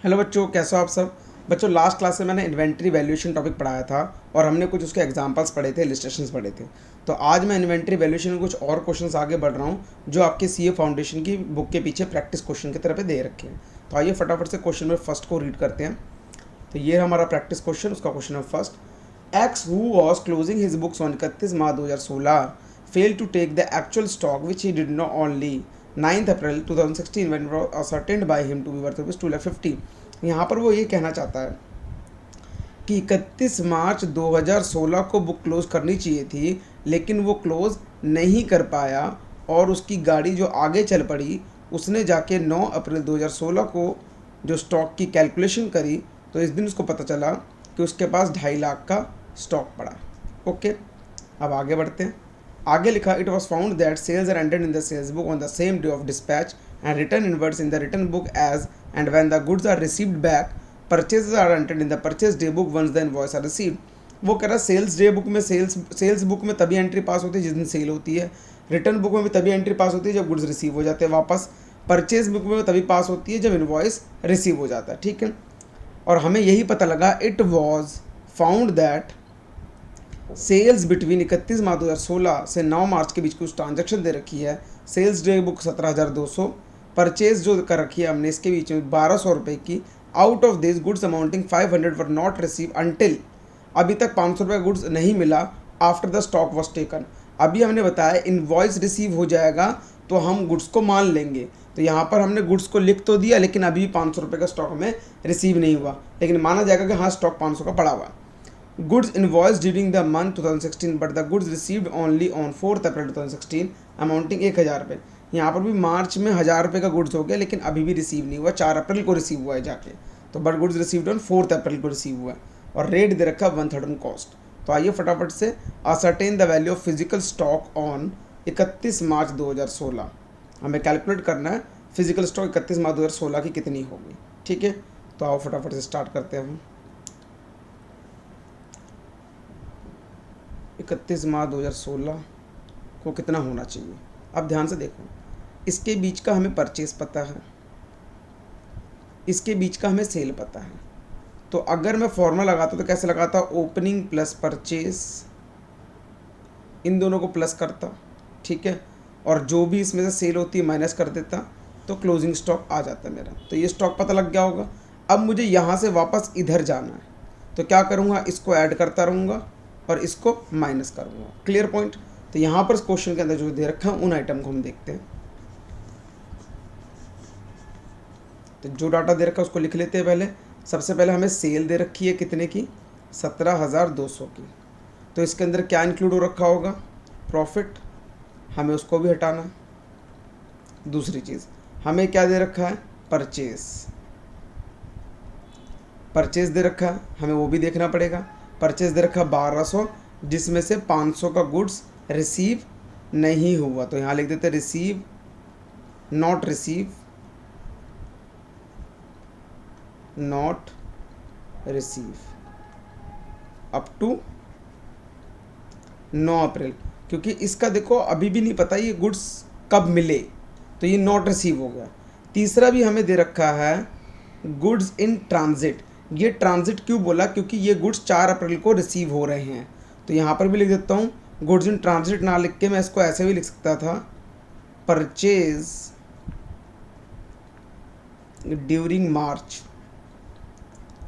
Hello बच्चों, कैसे हो आप सब। बच्चों, लास्ट क्लास में मैंने इन्वेंट्री वैल्यूएशन टॉपिक पढ़ाया था और हमने कुछ उसके एग्जांपल्स पढ़े थे, इलिस्ट्रेशंस पढ़े थे। तो आज मैं इन्वेंट्री वैल्यूएशन में कुछ और क्वेश्चंस आगे बढ़ रहा हूँ जो आपके सीए फाउंडेशन की बुक के पीछे प्रैक्टिस क्वेश्चन की तरह पे दे रखे हैं। तो आइए फटाफट से क्वेश्चन नंबर फर्स्ट को रीड करते हैं। तो ये हमारा प्रैक्टिस क्वेश्चन, उसका question number first. X who was closing his books on 31 March 2016 fail to take the actual stock which he did not only 9 April 2016 when was ascertained by him to be worth ₹250। यहाँ पर वो ये कहना चाहता है कि 31 March 2016 को book close करनी चाहिए थी, लेकिन वो क्लोज़ नहीं कर पाया और उसकी गाड़ी जो आगे चल पड़ी, उसने जाके 9 अप्रैल 2016 को जो स्टॉक की कैलकुलेशन करी, तो इस दिन उसको पता चला कि उसके पास 2.5 लाख का स्टॉक पड़ा। ओके, अब आगे बढ़ते हैं। आगे लिखा, it was found that sales are entered in the sales book on the same day of dispatch and return inwards in the return book as and when the goods are received back purchases are entered in the purchase day book once the invoice are received. वो कह रहा है sales day book में sales book में तभी entry पास होती है जिस दिन सेल होती है, रिटर्न बुक में भी तभी एंट्री पास होती है जब गुड्स रिसीव हो जाते हैं वापस, परचेज बुक में तभी पास होती है जब इनवॉइस रिसीव हो जाता है। ठीक है, और हमें यही पता लगा, it was found that sales between 31 March 2016 से 9 मार्च के बीच कुछ ट्रांजैक्शन दे रखी है। सेल्स डे बुक 17,200, परचेज जो कर रखी है हमने इसके बीच में 1,200 रुपये की। Out of this goods amounting 500 were not receive until, अभी तक 500 रुपये का गुड्स नहीं मिला after the stock was taken. अभी हमने बताया इनवॉइस रिसीव हो जाएगा तो हम गुड्स को मान लेंगे। तो यहाँ पर हमने गुड्स को लिख तो दिया, लेकिन अभी 500 रुपये का स्टॉक हमें रिसीव नहीं हुआ, लेकिन माना जाएगा कि हाँ स्टॉक 500 का पड़ा हुआ। Goods invoiced during the month 2016 but the goods received only on 4th April 2016 amounting 1,000 रुपये। यहाँ पर भी मार्च में 1,000 रुपये का गुड्स हो गया, लेकिन अभी भी रिसीव नहीं हुआ, 4 अप्रैल को रिसीव हुआ है जाके। तो but goods received on 4th अप्रैल को रिसीव हुआ है और रेट दे रखा 1/3 ऑन कॉस्ट। तो आइए फटाफट से ascertain the value of physical stock on 31 March 2016। हमें कैलकुलेट करना है फिजिकल स्टॉक 31 मार्च 2016 की कितनी होगी। ठीक है, तो आओ फटाफट से स्टार्ट करते हैं हम। 31 मार्च 2016 को कितना होना चाहिए। अब ध्यान से देखो, इसके बीच का हमें परचेस पता है, इसके बीच का हमें सेल पता है। तो अगर मैं फॉर्मूला लगाता तो कैसे लगाता, ओपनिंग प्लस परचेस, इन दोनों को प्लस करता, ठीक है, और जो भी इसमें से सेल होती है माइनस कर देता, तो क्लोजिंग स्टॉक आ जाता मेरा। तो ये स्टॉक पता लग गया होगा। अब मुझे यहाँ से वापस इधर जाना है, तो क्या करूँगा, इसको ऐड करता रहूँगा और इसको माइनस करूँगा। Clear point. तो यहाँ पर क्वेश्चन के अंदर जो दे रखा है उन आइटम को हम देखते हैं। तो जो डाटा दे रखा है उसको लिख लेते हैं पहले। सबसे पहले हमें सेल दे रखी है कितने की, 17,200 की। तो इसके अंदर क्या इंक्लूड हो रखा होगा, प्रॉफिट, हमें उसको भी हटाना। दूसरी चीज़ हमें क्या दे रखा है, परचेज दे रखा है, हमें वो भी देखना पड़ेगा। परचेज दे रखा 1,200, जिसमें से 500 का गुड्स रिसीव नहीं हुआ, तो यहाँ लिख देते receive, not receive up to 9 April, क्योंकि इसका देखो अभी भी नहीं पता ये गुड्स कब मिले, तो ये नॉट रिसीव हो गया। तीसरा भी हमें दे रखा है गुड्स इन ट्रांजिट। ये ट्रांजिट क्यों बोला, क्योंकि ये गुड्स 4 अप्रैल को रिसीव हो रहे हैं। तो यहाँ पर भी लिख देता हूँ गुड्स इन ट्रांजिट, ना लिख के मैं इसको ऐसे भी लिख सकता था, purchase during March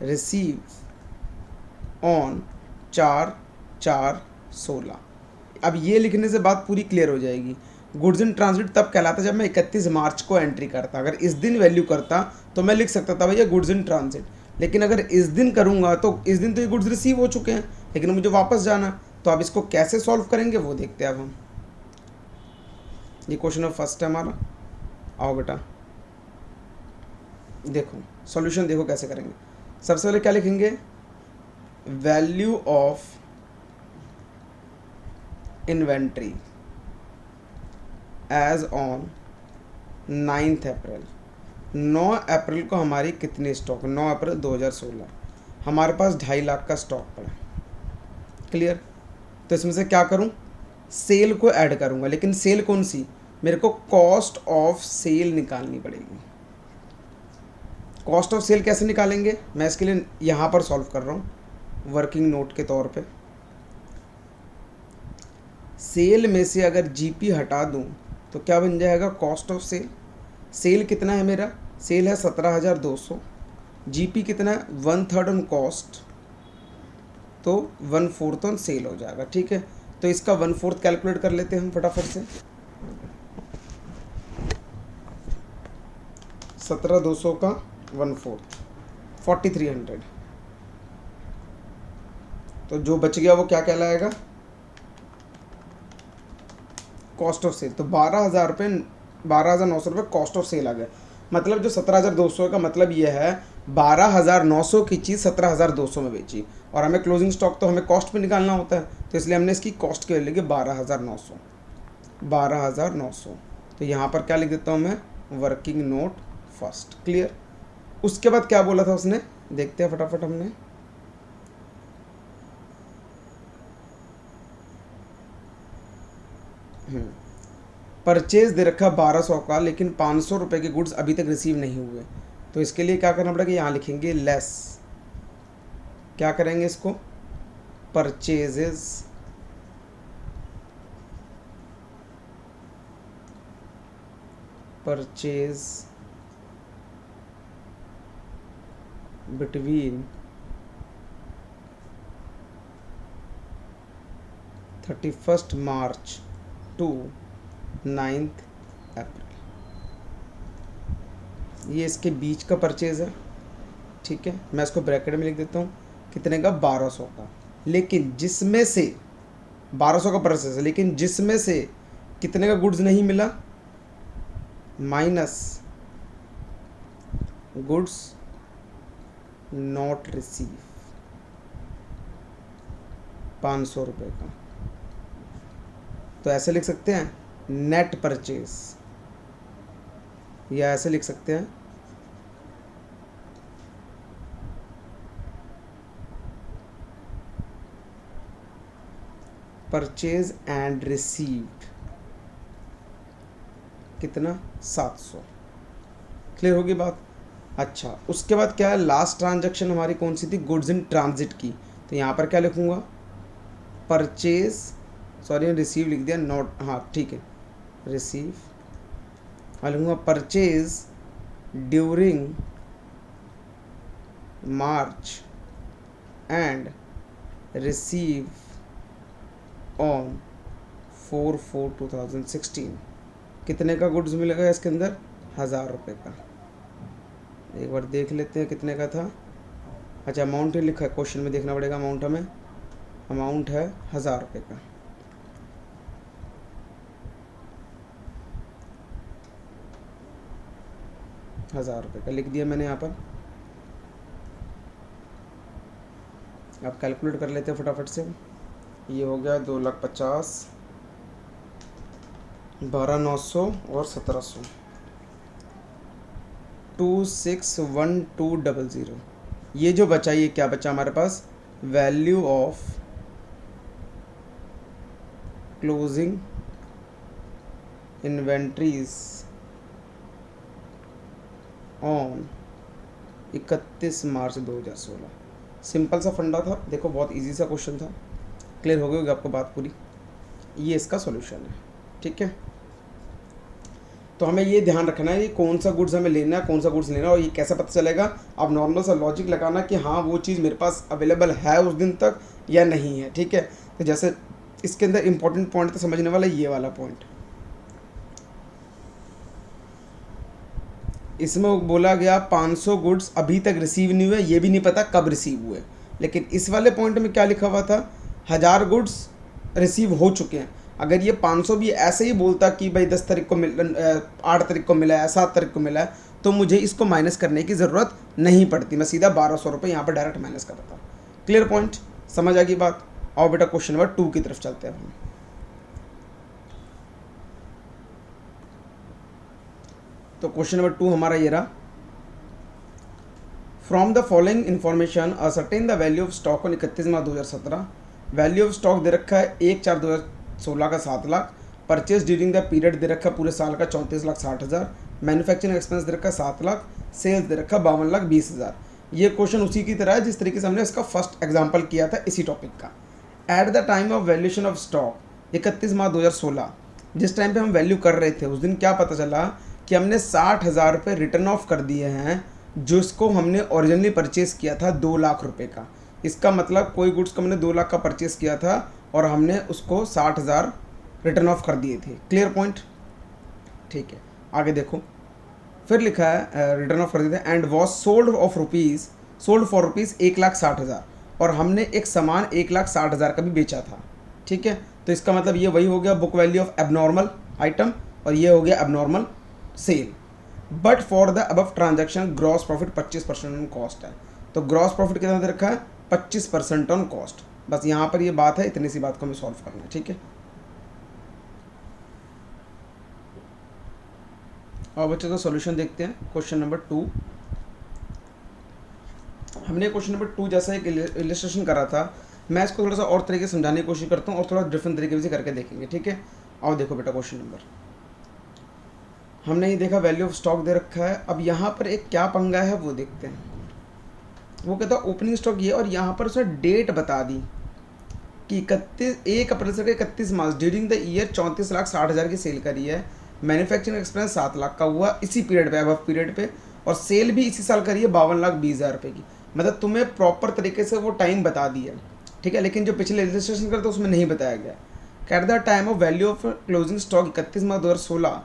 receive on 4/4/16। अब ये लिखने से बात पूरी क्लियर हो जाएगी। गुड्स इन ट्रांजिट तब कहलाता जब मैं 31 मार्च को एंट्री करता। अगर इस दिन वैल्यू करता तो मैं लिख सकता था भैया गुड्स इन ट्रांजिट, लेकिन अगर इस दिन करूँगा तो इस दिन तो ये गुड्स रिसीव हो चुके हैं, लेकिन मुझे वापस जाना। तो अब इसको कैसे सॉल्व करेंगे वो देखते हैं अब हम। ये क्वेश्चन नंबर फर्स्ट है हमारा। आओ बेटा देखो सॉल्यूशन, देखो कैसे करेंगे। सबसे पहले क्या लिखेंगे, value of inventory as on 9 April. 9 अप्रैल को हमारी कितनी स्टॉक, 9 अप्रैल 2016 हमारे पास 2.5 लाख का स्टॉक पड़ा। क्लियर। तो इसमें से क्या करूं, सेल को ऐड करूंगा, लेकिन सेल कौन सी, मेरे को कॉस्ट ऑफ सेल निकालनी पड़ेगी। कॉस्ट ऑफ सेल कैसे निकालेंगे, मैं इसके लिए यहाँ पर सॉल्व कर रहा हूँ वर्किंग नोट के तौर पे। सेल में से अगर जीपी हटा दूँ तो क्या बन जाएगा, कॉस्ट ऑफ सेल। सेल कितना है मेरा, सेल है 17,200, जीपी कितना है 1/3 ऑन कॉस्ट, तो 1/4 ऑन सेल हो जाएगा। ठीक है, तो इसका 1/4 कैलकुलेट कर लेते हैं हम फटाफट से। 17,200 का 1/4 4300, तो जो बच गया वो क्या कहलाएगा, कॉस्ट ऑफ सेल। तो 12,000 रुपये 12,900 रुपये कॉस्ट ऑफ सेल आ गया। मतलब जो 17,200 का मतलब ये है 12,900 की चीज़ 17,200 में बेची, और हमें क्लोजिंग स्टॉक तो हमें कॉस्ट पे निकालना होता है, तो इसलिए हमने इसकी कॉस्ट के लिए 12,900। तो यहाँ पर क्या लिख देता हूँ मैं, वर्किंग नोट फर्स्ट। क्लियर। उसके बाद क्या बोला था उसने, देखते हैं फटाफट हमने। परचेज दे रखा 1200 का, लेकिन 500 रुपये के गुड्स अभी तक रिसीव नहीं हुए, तो इसके लिए क्या करना पड़ेगा, यहाँ लिखेंगे लेस, क्या करेंगे इसको, परचेजेस बिटवीन 31 मार्च टू 9 अप्रैल, ये इसके बीच का परचेज है। ठीक है, मैं इसको ब्रैकेट में लिख देता हूँ, कितने का, 1200 का, लेकिन जिसमें से 1200 का परचेज है, लेकिन जिसमें से कितने का गुड्स नहीं मिला, माइनस गुड्स नॉट रिसीव 500 रुपये का। तो ऐसे लिख सकते हैं नेट परचेज, या ऐसे लिख सकते हैं परचेज एंड रिसीव्ड, कितना, 700। क्लियर होगी बात। अच्छा, उसके बाद क्या है, लास्ट ट्रांजैक्शन हमारी कौन सी थी, गुड्स इन ट्रांजिट की, तो यहाँ पर क्या लिखूँगा, परचेज, सॉरी रिसीव लिख दिया, नॉट, हाँ ठीक है, रिसीव, हाँ लिखूँगा purchase during March and receive on 4/4/2016। कितने का गुड्स मिलेगा इसके अंदर, 1000 रुपये का। एक बार देख लेते हैं कितने का था। अच्छा, अमाउंट ही लिखा है, क्वेश्चन में देखना पड़ेगा अमाउंट हमें। अमाउंट है 1000 रुपये का। ₹1000 का लिख दिया मैंने यहाँ पर। अब कैलकुलेट कर लेते हैं फटाफट से। ये हो गया 2,50,000, 12,900 और 1,700, 26,1200। ये जो बचा, ये क्या बचा हमारे पास, value of closing inventories on 31 March 2016। Simple सा फंडा था, देखो बहुत इजी सा क्वेश्चन था। क्लियर हो गई होगी आपको बात पूरी। ये इसका सॉल्यूशन है। ठीक है, तो हमें ये ध्यान रखना है कि कौन सा गुड्स हमें लेना है, कौन सा गुड्स लेना है, और ये कैसे पता चलेगा। आप नॉर्मल सा लॉजिक लगाना कि हाँ वो चीज़ मेरे पास अवेलेबल है उस दिन तक या नहीं है। ठीक है, तो जैसे इसके अंदर इंपॉर्टेंट पॉइंट तो समझने वाला ये वाला पॉइंट, इसमें बोला गया 500 गुड्स अभी तक रिसीव नहीं हुए, ये भी नहीं पता कब रिसीव हुए। लेकिन इस वाले पॉइंट में क्या लिखा हुआ था, 1000 गुड्स रिसीव हो चुके हैं। अगर ये 500 भी ऐसे ही बोलता कि भाई 10 तारीख को 8 तारीख को मिला है, 7 तारीख को मिला है, तो मुझे इसको माइनस करने की ज़रूरत नहीं पड़ती, मैं सीधा 1200 रुपये यहाँ पर डायरेक्ट माइनस कर देता। क्लियर पॉइंट, समझ आ गई बात। और बेटा क्वेश्चन नंबर 2 की तरफ चलते हैं हम। तो क्वेश्चन नंबर 2 हमारा ये रहा, from the following information ascertain the value of stock on 31 March 2017। Value of stock दे रखा है 1/4/2016 का 7 lakh, purchase during the period दे रखा है पूरे साल का 34,60,000, मैन्युफैक्चरिंग एक्सपेंस दे रखा है 7 लाख, सेल्स दे रखा 52,20,000। ये क्वेश्चन उसी की तरह है जिस तरीके से हमने इसका फर्स्ट एग्जांपल किया था इसी टॉपिक का। Eight the time of valuation of stock 31 March 2016, जिस टाइम पे हम वैल्यू कर रहे थे उस दिन क्या पता चला कि हमने 60,000 रुपये रिटर्न ऑफ कर दिए हैं, जिसको हमने ओरिजिनली परचेज़ किया था 2 लाख रुपये का। इसका मतलब कोई गुड्स को हमने 2 लाख का परचेज़ किया था और हमने उसको 60,000 रिटर्न ऑफ कर दिए थे। Clear point? ठीक है, आगे देखो। फिर लिखा है रिटर्न ऑफ कर दिए थे and was sold for rupees 1,60,000, और हमने एक सामान 1,60,000 का भी बेचा था। ठीक है, तो इसका मतलब ये वही हो गया book value of abnormal item, और ये हो गया abnormal sale. But for the above transaction gross profit 25% on cost है। तो ग्रॉस प्रॉफिट कितना दे रखा है? 25% ऑन कॉस्ट। बस यहाँ पर ये बात है, इतनी सी बात को हमें सॉल्व करना है। ठीक है, और बच्चों का सॉल्यूशन देखते हैं। क्वेश्चन नंबर 2, हमने क्वेश्चन नंबर 2 जैसा एक इलस्ट्रेशन करा था, मैं इसको थोड़ा सा और तरीके से समझाने की कोशिश करता हूँ और थोड़ा डिफरेंट तरीके से करके देखेंगे। ठीक है, आओ देखो बेटा। क्वेश्चन नंबर हमने ये देखा वैल्यू ऑफ स्टॉक दे रखा है। अब यहाँ पर एक क्या पंगा है वो देखते हैं। वो कहता है ओपनिंग स्टॉक ये, और यहाँ पर उसने डेट बता दी कि 1 अप्रैल से 31 मार्च ड्यूरिंग द ईयर 34,60,000 की सेल करी है। मैन्युफैक्चरिंग एक्सपेंस 7 लाख का हुआ इसी पीरियड पे, अब पीरियड पे, और सेल भी इसी साल करी है 52,20,000 रुपये की। मतलब तुम्हें प्रॉपर तरीके से वो टाइम बता दिया। ठीक है, लेकिन जो पिछले रजिस्ट्रेशन करते उसमें नहीं बताया गया। At the time of value of closing stock 31 March 2016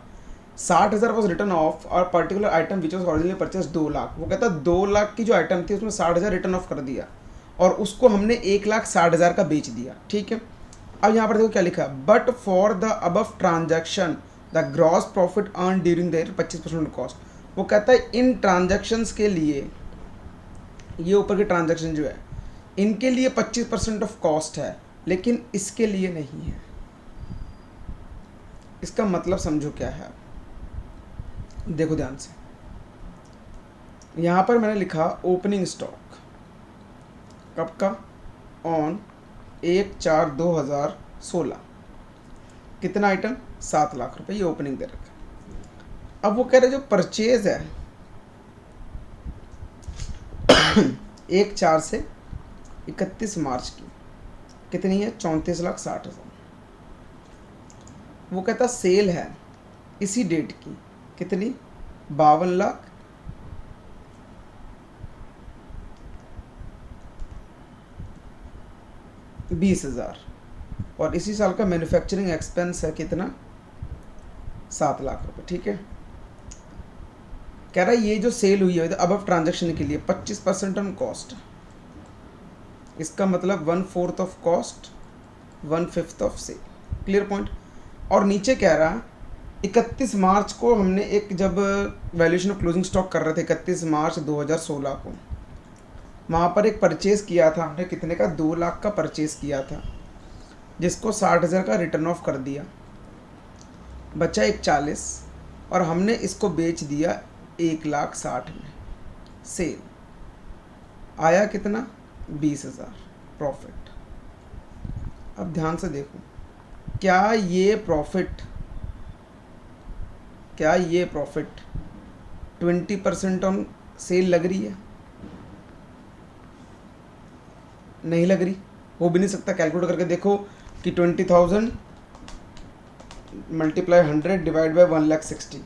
60,000 was written off और particular item which was originally purchase 2 lakh. वो कहता है 2 लाख की जो आइटम थी उसमें 60,000 रिटर्न ऑफ कर दिया और उसको हमने 1,60,000 का बेच दिया। ठीक है, अब यहाँ पर देखो क्या लिखा है, but for the above transaction the gross profit earn during the year 25% cost. वो कहता है इन ट्रांजैक्शंस के लिए, ये ऊपर के ट्रांजैक्शन जो है इनके लिए 25% ऑफ कॉस्ट है, लेकिन इसके लिए नहीं है। इसका मतलब समझो क्या है, देखो ध्यान से। यहाँ पर मैंने लिखा ओपनिंग स्टॉक कब का? ऑन 1/4/2016। कितना आइटम? 7 लाख रुपए, ये ओपनिंग दे रखा है। अब वो कह रहे जो परचेज है 1/4 से 31 मार्च की कितनी है? 34,60,000। वो कहता सेल है इसी डेट की कितनी? 52,20,000, और इसी साल का मैन्युफैक्चरिंग एक्सपेंस है कितना? 7 लाख रुपए। ठीक है, कह रहा है ये जो सेल हुई है अबव ट्रांजैक्शन के लिए 25% ऑन कॉस्ट। इसका मतलब 1/4 of cost 1/5 of sale. Clear point? और नीचे कह रहा 31 मार्च को हमने एक जब वैल्यूएशन ऑफ क्लोजिंग स्टॉक कर रहे थे 31 मार्च 2016 को, वहाँ पर एक परचेज़ किया था हमने कितने का? 2 लाख का परचेज़ किया था, जिसको 60,000 का रिटर्न ऑफ कर दिया, बचा 1,40, और हमने इसको बेच दिया 1,60,000 में। सेल आया कितना? 20,000 प्रॉफिट। अब ध्यान से देखो, क्या ये प्रॉफिट 20% ऑन सेल लग रही है? नहीं लग रही, हो भी नहीं सकता। कैलकुलेट करके देखो कि 20,000 मल्टीप्लाई 100 डिवाइड बाई 1,60,000,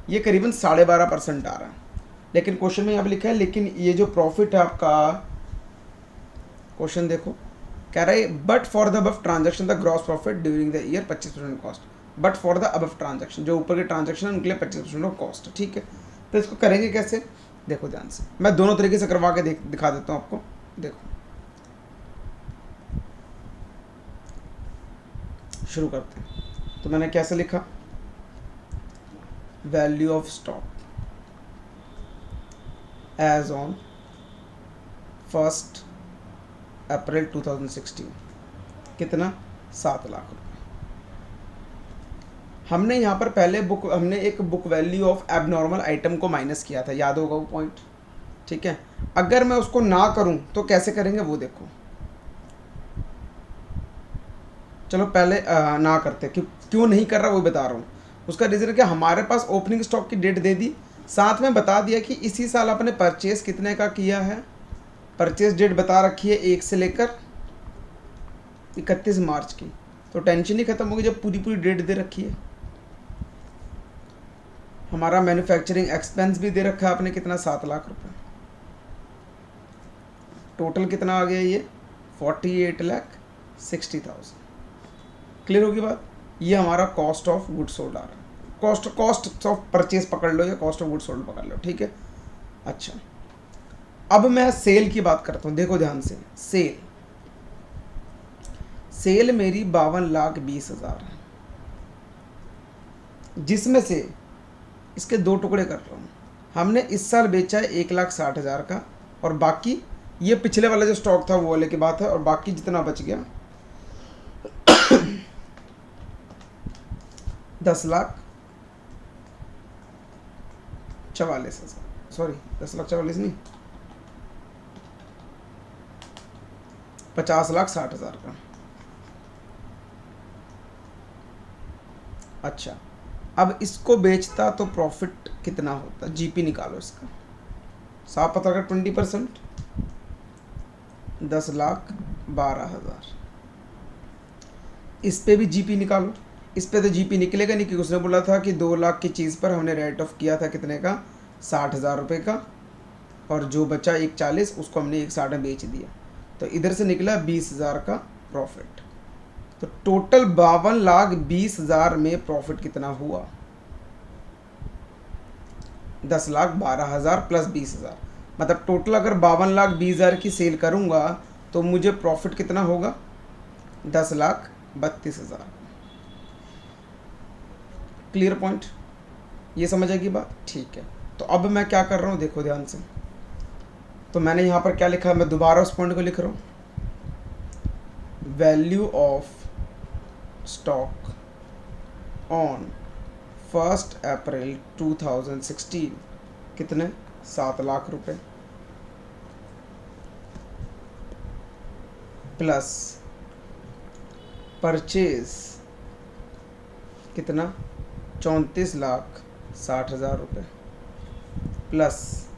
ये करीबन 12.5% आ रहा है। लेकिन क्वेश्चन में यहाँ पे लिखा है, लेकिन ये जो प्रॉफिट है आपका, क्वेश्चन देखो, कह रहा है but for the above transaction the gross profit during the year 25% cost. But for the above transaction, जो ऊपर के ट्रांजैक्शन है उनके लिए 25% ऑफ कॉस्ट। ठीक है, तो इसको करेंगे कैसे? देखो ध्यान से, मैं दोनों तरीके से करवा के दिखा देता हूँ आपको। देखो, शुरू करते हैं। तो मैंने कैसे लिखा? Value of stock as on 1 April 2016 कितना? 7 लाख रुपए। हमने यहाँ पर पहले हमने एक book value of abnormal item को माइनस किया था, याद होगा वो पॉइंट। ठीक है, अगर मैं उसको ना करूँ तो कैसे करेंगे वो देखो। चलो पहले ना करते, क्यों नहीं कर रहा वो बता रहा हूँ। उसका रीज़न है कि हमारे पास ओपनिंग स्टॉक की डेट दे दी, साथ में बता दिया कि इसी साल आपने परचेस कितने का किया है। परचेस डेट बता रखी है 1 से लेकर 31 मार्च की, तो टेंशन ही खत्म होगी जब पूरी पूरी डेट दे रखी है। हमारा मैन्युफैक्चरिंग एक्सपेंस भी दे रखा है आपने कितना, 7 लाख रुपए। टोटल कितना आ गया ये, 48,60,000। क्लियर होगी बात। ये हमारा कॉस्ट ऑफ गुड सोल्ड आ रहा है। कॉस्ट ऑफ परचेज पकड़ लो या कॉस्ट ऑफ गुड सोल्ड पकड़ लो, ठीक है। अच्छा, अब मैं सेल की बात करता हूँ, देखो ध्यान से। सेल मेरी 52,20,000 है, जिसमें से इसके 2 टुकड़े कर रहा हूँ। हमने इस साल बेचा है 1,60,000 का, और बाकी ये पिछले वाला जो स्टॉक था वो वाले की बात है, और बाकी जितना बच गया 10,44,000, सॉरी 10,44,000 नहीं, 50,60,000 का। अच्छा, अब इसको बेचता तो प्रॉफिट कितना होता, जीपी निकालो इसका, साफ पता कर 20%, 10,12,000। इस पे भी जीपी निकालो। इस पे तो जीपी निकलेगा नहीं, क्योंकि उसने बोला था कि 2 लाख की चीज़ पर हमने राइट ऑफ किया था कितने का, 60,000 रुपये का, और जो बचा 1,40 उसको हमने 1,60 में बेच दिया, तो इधर से निकला 20,000 का प्रॉफिट। तो टोटल 52,20,000 में प्रॉफिट कितना हुआ, 10,12,000 प्लस 20,000, मतलब टोटल अगर 52,20,000 की सेल करूंगा तो मुझे प्रॉफिट कितना होगा, 10,32,000। क्लियर पॉइंट, ये समझ आएगी बात, ठीक है। तो अब मैं क्या कर रहा हूँ, देखो ध्यान से। तो मैंने यहाँ पर क्या लिखा है, मैं दोबारा उस पॉइंट को लिख रहा हूँ। Value of stock on 1 April 2016 कितने, 7 लाख रुपए, प्लस परचेज कितना, 34,60,000 रुपये, प्लस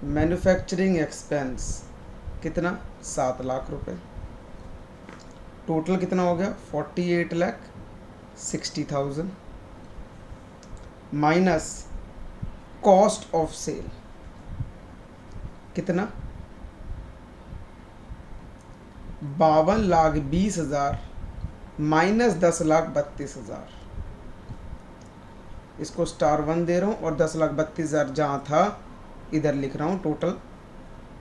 मैन्युफैक्चरिंग एक्सपेंस कितना, 7 लाख रुपए। टोटल कितना हो गया, 48,60,000 माइनस कॉस्ट ऑफ सेल कितना, 52,20,000 माइनस 10,32,000। इसको *1 दे रहा हूँ, और 10,32,000 जहाँ था इधर लिख रहा हूँ, टोटल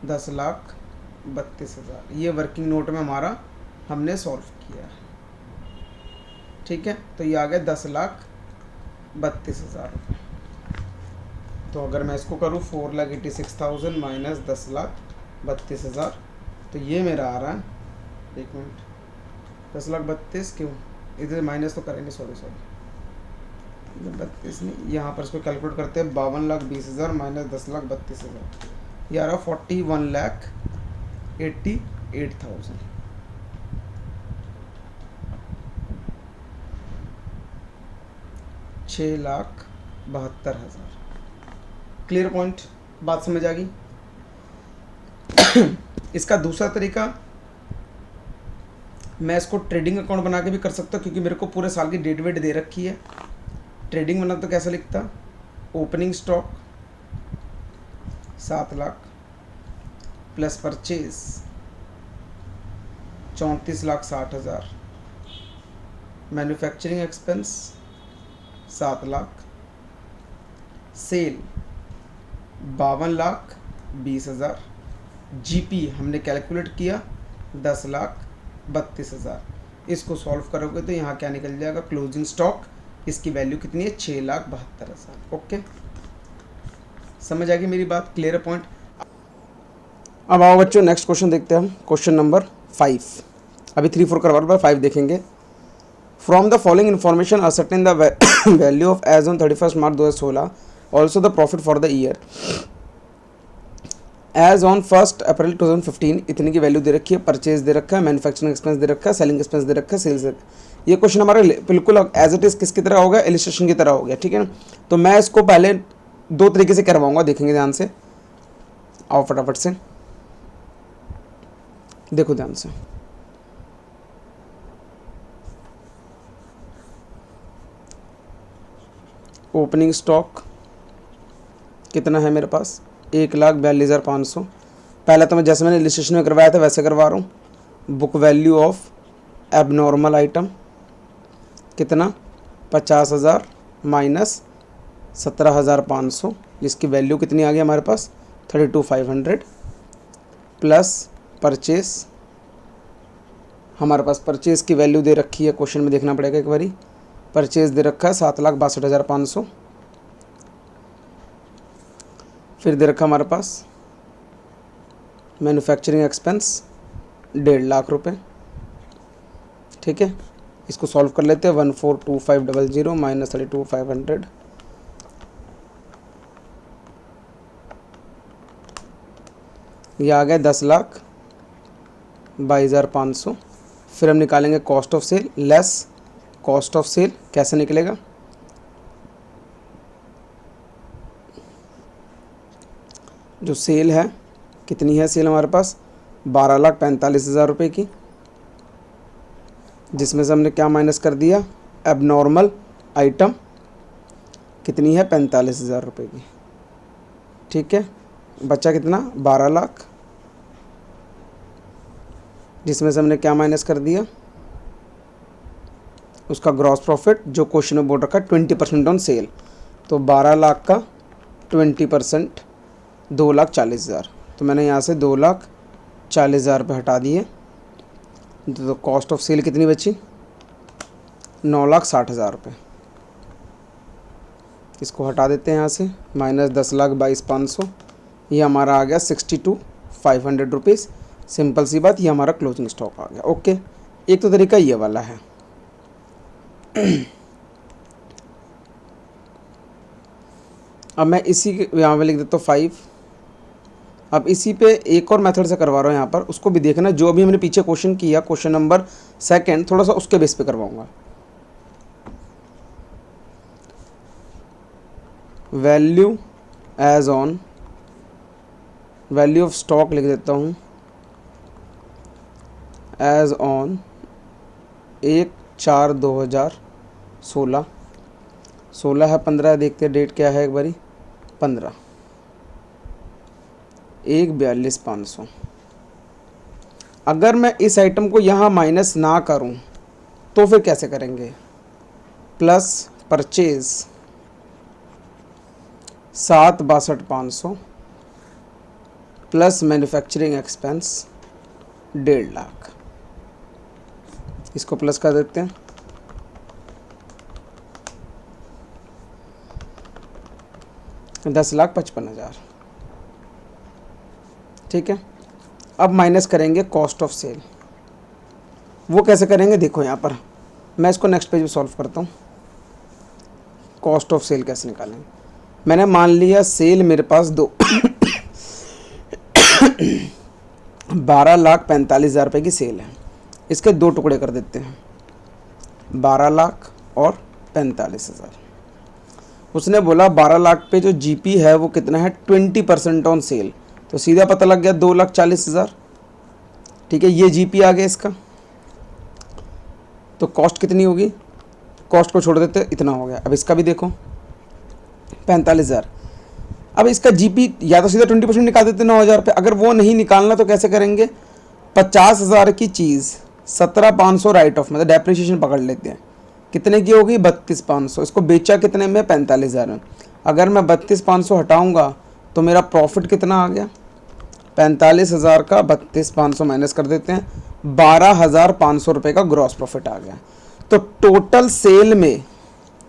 10,32,000। ये वर्किंग नोट में हमारा हमने सॉल्व किया है, ठीक है। तो ये आ गया 10,32,000 रुपये। तो अगर मैं इसको करूँ 4,86,000 माइनस 10,32,000, तो ये मेरा आ रहा है, 1 मिनट, 10,32,000 क्यों, इधर माइनस तो करेंगे, सॉरी 32 नहीं, यहाँ पर इसको कैलकुलेट करते हैं, 52,20,000 माइनस 10,32,000, ये आ रहा 41,88,000। $6,72,000। क्लियर पॉइंट, बात समझ आ गई। इसका दूसरा तरीका, मैं इसको ट्रेडिंग अकाउंट बना के भी कर सकता हूँ, क्योंकि मेरे को पूरे साल की डेट वेट दे रखी है। ट्रेडिंग बना तो कैसा लिखता, opening stock 7 lakh plus purchase 34,60,000, manufacturing expense 7 lakh, sale 52,20,000, GP हमने कैलकुलेट किया 10,32,000। इसको सॉल्व करोगे तो यहाँ क्या निकल जाएगा, क्लोजिंग स्टॉक, इसकी वैल्यू कितनी है, 6,72,000। ओके, समझ आ गई मेरी बात, क्लियर पॉइंट। अब आओ बच्चों, नेक्स्ट क्वेश्चन देखते हैं हम, क्वेश्चन नंबर 5। अभी 3, 4 करवा रहा, 5 देखेंगे। From the following information ascertain the value of as on 31 March 2016, also the profit for the year as on 1 April 2015। इतनी की वैल्यू दे रखी है, परचेज दे रखा है, मैन्युफैक्चरिंग एक्सपेंस दे रखा है, सेलिंग एक्सपेंस दे रखा है, सेल्स। ये क्वेश्चन हमारा बिल्कुल एज इट इज़ किसकी तरह हो गया, इलिस्ट्रेशन की तरह हो गया, ठीक है ना। तो मैं इसको पहले दो तरीके से करवाऊंगा, देखेंगे ध्यान से। आओ फटाफट से देखो ध्यान से। ओपनिंग स्टॉक कितना है मेरे पास, 1,42,500। पहले तो मैं जैसे मैंने रजिस्ट्रेशन में करवाया था वैसे करवा रहा हूँ। Book value of abnormal item कितना, 50,000 माइनस 17,500, जिसकी वैल्यू कितनी आ गई हमारे पास 32,500, प्लस परचेस। हमारे पास परचेस की वैल्यू दे रखी है, क्वेश्चन में देखना पड़ेगा एक बारी। परचेस दे रखा है 7,62,500। फिर दे रखा हमारे पास मैन्युफैक्चरिंग एक्सपेंस 1.5 लाख रुपए। ठीक है, इसको सॉल्व कर लेते हैं। 142500 माइनस 32,500, ये आ गया 10,22,500। फिर हम निकालेंगे cost of sale less cost of sale. कैसे निकलेगा, जो सेल है कितनी है, सेल हमारे पास 12,45,000 रुपये की, जिसमें से हमने क्या माइनस कर दिया, एबनॉर्मल आइटम कितनी है 45,000 रुपये की। ठीक है, बचा कितना 12 लाख, जिसमें से हमने क्या माइनस कर दिया, उसका ग्रॉस प्रॉफिट जो क्वेश्चन में बोल रखा है 20% ऑन सेल। तो 12 लाख का 20% 2,40,000। तो मैंने यहाँ से 2,40,000 रुपये हटा दिए। तो कॉस्ट ऑफ सेल कितनी बची, 9,60,000 रुपये। इसको हटा देते हैं यहाँ से, माइनस 10,22,500, ये हमारा आ गया 62,500 रुपीज़। सिंपल सी बात, ये हमारा क्लोजिंग स्टॉक आ गया। ओके, एक तो तरीका ये वाला है। अब मैं इसी यहाँ पे लिख देता हूँ 5। अब इसी पे एक और मेथड से करवा रहा हूँ यहाँ पर, उसको भी देखना। जो अभी हमने पीछे क्वेश्चन किया, क्वेश्चन नंबर 2, थोड़ा सा उसके बेस पे करवाऊँगा। Value as on, value of stock लिख देता हूँ एज ऑन 1/4/2016। 16 है, 15 है, देखते हैं डेट क्या है एक बारी, 15, 1,42,500। अगर मैं इस आइटम को यहाँ माइनस ना करूँ तो फिर कैसे करेंगे, plus purchase 7,62,500 plus manufacturing expense 1.5 lakh. इसको प्लस कर देते हैं, $10,55,000। ठीक है, अब माइनस करेंगे कॉस्ट ऑफ सेल। वो कैसे करेंगे देखो यहाँ पर, मैं इसको नेक्स्ट पेज पे सॉल्व करता हूँ। कॉस्ट ऑफ सेल कैसे निकालेंगे, मैंने मान लिया सेल मेरे पास 12,45,000 रुपये की सेल है। इसके 2 टुकड़े कर देते हैं, 12 लाख और 45,000। उसने बोला 12 लाख पे जो जीपी है वो कितना है, 20% ऑन सेल। तो सीधा पता लग गया 2,40,000। ठीक है, ये जीपी आ गया इसका। तो कॉस्ट कितनी होगी, कॉस्ट को छोड़ देते, इतना हो गया। अब इसका भी देखो 45,000। अब इसका जीपी या तो सीधा 20% निकाल देते 9,000 रुपये। अगर वो नहीं निकालना तो कैसे करेंगे, 50,000 की चीज़ 17,500 राइट ऑफ, मतलब डेप्रिसिएशन पकड़ लेते हैं। कितने की होगी, 32,500। इसको बेचा कितने में, 45,000 में। अगर मैं 32,500 हटाऊंगा तो मेरा प्रॉफिट कितना आ गया, 45,000 का 32,500 माइनस कर देते हैं, 12,500 रुपये का ग्रॉस प्रॉफिट आ गया। तो टोटल सेल में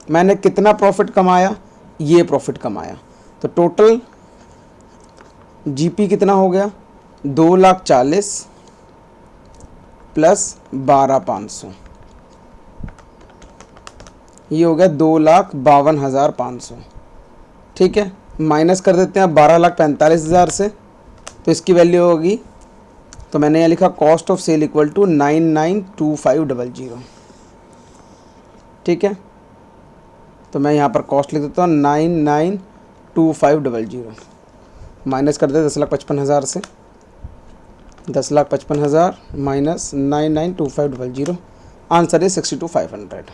मैंने कितना प्रॉफिट कमाया, ये प्रॉफिट कमाया। तो टोटल जीपी कितना हो गया, 2,40,000 प्लस 12,500, ये हो गया 2,52,500। ठीक है, माइनस कर देते हैं 12,45,000 से, तो इसकी वैल्यू होगी, तो मैंने यहाँ लिखा cost of sale equal to 992500। ठीक है, तो मैं यहाँ पर कॉस्ट लिख देता हूँ 62500 माइनस कर दे 10,55,000 से, 10,55,000 माइनस 992500, आंसर है 62,500।